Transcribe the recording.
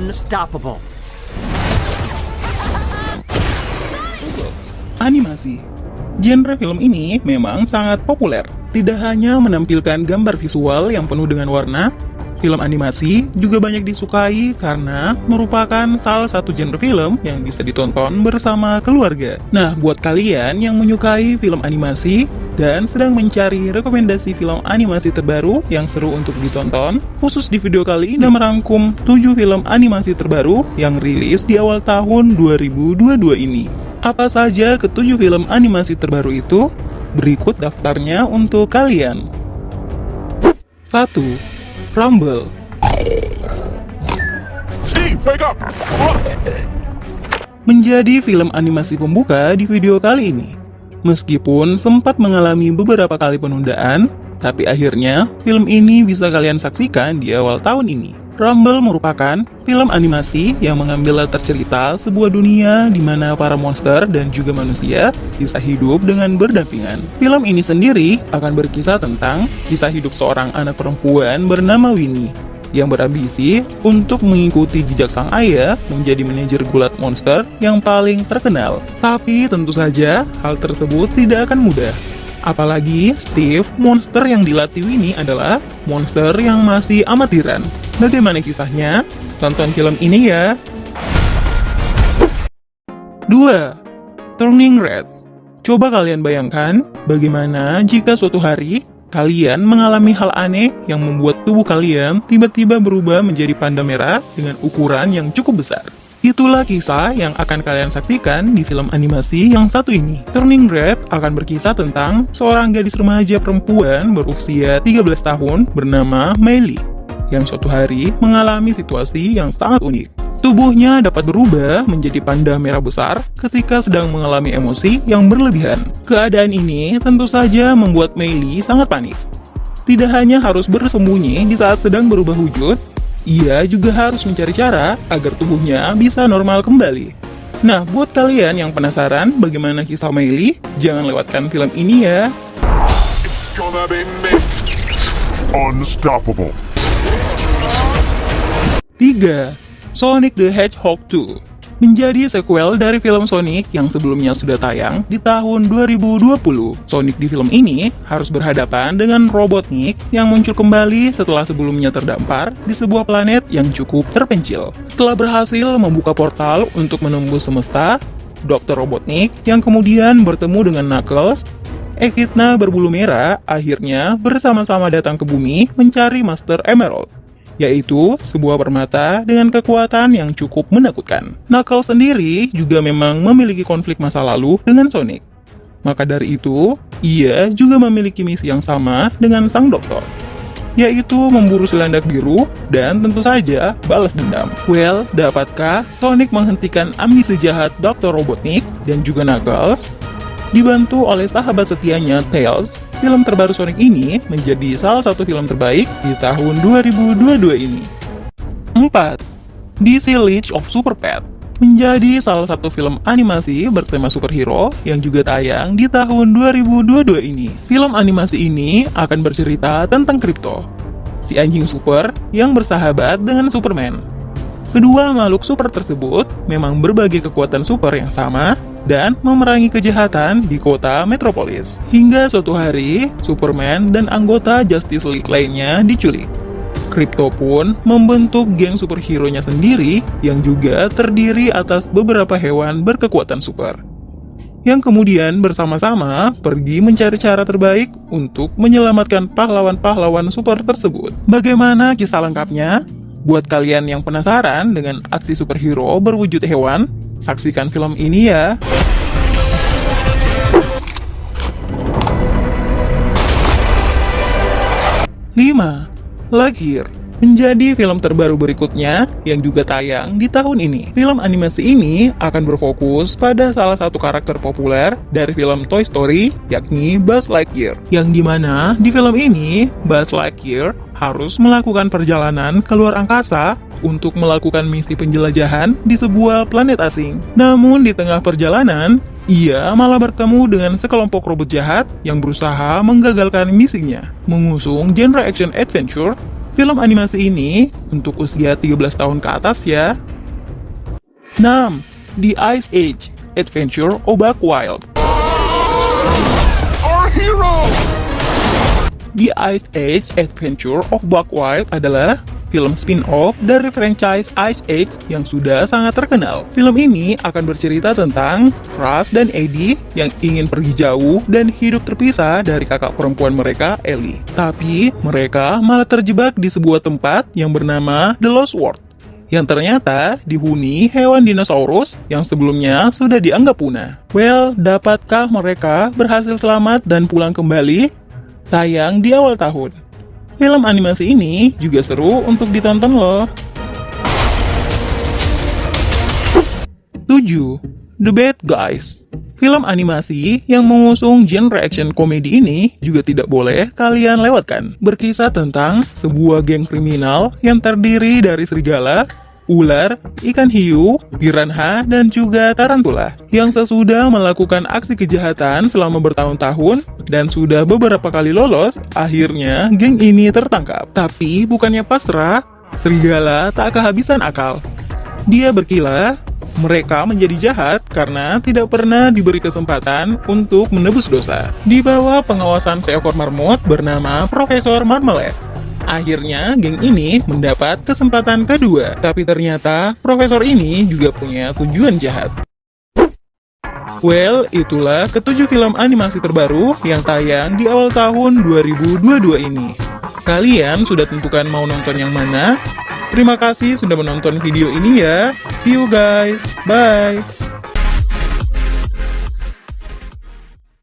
Unstoppable. Animasi. Genre film ini memang sangat populer. Tidak hanya menampilkan gambar visual yang penuh dengan warna, film animasi juga banyak disukai karena merupakan salah satu genre film yang bisa ditonton bersama keluarga. Nah, buat kalian yang menyukai film animasi dan sedang mencari rekomendasi film animasi terbaru yang seru untuk ditonton, khusus di video kali ini merangkum 7 film animasi terbaru yang rilis di awal tahun 2022 ini. Apa saja ke-7 film animasi terbaru itu? Berikut daftarnya untuk kalian. 1. Rumble. Steve, wake up! Menjadi film animasi pembuka di video kali ini. Meskipun sempat mengalami beberapa kali penundaan, tapi akhirnya film ini bisa kalian saksikan di awal tahun ini. Rumble merupakan film animasi yang mengambil latar cerita sebuah dunia di mana para monster dan juga manusia bisa hidup dengan berdampingan. Film ini sendiri akan berkisah tentang kisah hidup seorang anak perempuan bernama Winnie yang berambisi untuk mengikuti jejak sang ayah menjadi manajer gulat monster yang paling terkenal. Tapi tentu saja hal tersebut tidak akan mudah. Apalagi Steve, monster yang dilatih Winnie adalah monster yang masih amatiran. Bagaimana kisahnya? Tonton film ini ya. 2. Turning Red. Coba kalian bayangkan bagaimana jika suatu hari kalian mengalami hal aneh yang membuat tubuh kalian tiba-tiba berubah menjadi panda merah dengan ukuran yang cukup besar. Itulah kisah yang akan kalian saksikan di film animasi yang satu ini. Turning Red akan berkisah tentang seorang gadis remaja perempuan berusia 13 tahun bernama Miley, yang suatu hari mengalami situasi yang sangat unik. Tubuhnya dapat berubah menjadi panda merah besar ketika sedang mengalami emosi yang berlebihan. Keadaan ini tentu saja membuat Miley sangat panik. Tidak hanya harus bersembunyi di saat sedang berubah wujud, ia juga harus mencari cara agar tubuhnya bisa normal kembali. Nah, buat kalian yang penasaran bagaimana kisah Miley, jangan lewatkan film ini ya. It's gonna be me. Unstoppable. 3. Sonic the Hedgehog 2. Menjadi sequel dari film Sonic yang sebelumnya sudah tayang di tahun 2020. Sonic di film ini harus berhadapan dengan Robotnik yang muncul kembali setelah sebelumnya terdampar di sebuah planet yang cukup terpencil. Setelah berhasil membuka portal untuk menembus semesta, Dr. Robotnik yang kemudian bertemu dengan Knuckles, Echidna berbulu merah akhirnya bersama-sama datang ke bumi mencari Master Emerald, yaitu sebuah permata dengan kekuatan yang cukup menakutkan. Knuckles sendiri juga memang memiliki konflik masa lalu dengan Sonic. Maka dari itu, ia juga memiliki misi yang sama dengan sang dokter, yaitu memburu Selandak Biru dan tentu saja balas dendam. Well, dapatkah Sonic menghentikan ambisi jahat Dr. Robotnik dan juga Knuckles? Dibantu oleh sahabat setianya Tails, film terbaru Sonic ini menjadi salah satu film terbaik di tahun 2022 ini. 4. DC League of Super Pets. Menjadi salah satu film animasi bertema superhero yang juga tayang di tahun 2022 ini. Film animasi ini akan bercerita tentang Krypto, si anjing super yang bersahabat dengan Superman. Kedua makhluk super tersebut memang berbagi kekuatan super yang sama dan memerangi kejahatan di kota Metropolis. Hingga suatu hari, Superman dan anggota Justice League lainnya diculik. Krypto pun membentuk geng superhero-nya sendiri yang juga terdiri atas beberapa hewan berkekuatan super, yang kemudian bersama-sama pergi mencari cara terbaik untuk menyelamatkan pahlawan-pahlawan super tersebut. Bagaimana kisah lengkapnya? Buat kalian yang penasaran dengan aksi superhero berwujud hewan, saksikan film ini ya. 5. Lightyear. Menjadi film terbaru berikutnya yang juga tayang di tahun ini. Film animasi ini akan berfokus pada salah satu karakter populer dari film Toy Story, yakni Buzz Lightyear. Yang dimana di film ini, Buzz Lightyear harus melakukan perjalanan ke luar angkasa untuk melakukan misi penjelajahan di sebuah planet asing. Namun di tengah perjalanan, ia malah bertemu dengan sekelompok robot jahat yang berusaha menggagalkan misinya. Mengusung genre action adventure, Film animasi ini untuk usia 13 tahun ke atas ya. 6. The Ice Age Adventure of Buck Wild. Our hero! The Ice Age Adventure of Buck Wild adalah film spin-off dari franchise Ice Age yang sudah sangat terkenal. Film ini akan bercerita tentang Russ dan Eddie yang ingin pergi jauh dan hidup terpisah dari kakak perempuan mereka, Ellie. Tapi mereka malah terjebak di sebuah tempat yang bernama The Lost World, yang ternyata dihuni hewan dinosaurus yang sebelumnya sudah dianggap punah. Well, dapatkah mereka berhasil selamat dan pulang kembali? Tayang di awal tahun. Film animasi ini juga seru untuk ditonton loh. 7. The Bad Guys. Film animasi yang mengusung genre action komedi ini juga tidak boleh kalian lewatkan. Berkisah tentang sebuah geng kriminal yang terdiri dari serigala, ular, ikan hiu, piranha, dan juga tarantula yang sesudah melakukan aksi kejahatan selama bertahun-tahun dan sudah beberapa kali lolos, akhirnya geng ini tertangkap. Tapi bukannya pasrah, serigala tak kehabisan akal. Dia berkilah, mereka menjadi jahat karena tidak pernah diberi kesempatan untuk menebus dosa. Di bawah pengawasan seekor marmot bernama Profesor Marmalade, akhirnya geng ini mendapat kesempatan kedua. Tapi ternyata profesor ini juga punya tujuan jahat. Well, itulah ketujuh film animasi terbaru yang tayang di awal tahun 2022 ini. Kalian sudah tentukan mau nonton yang mana? Terima kasih sudah menonton video ini ya. See you guys. Bye.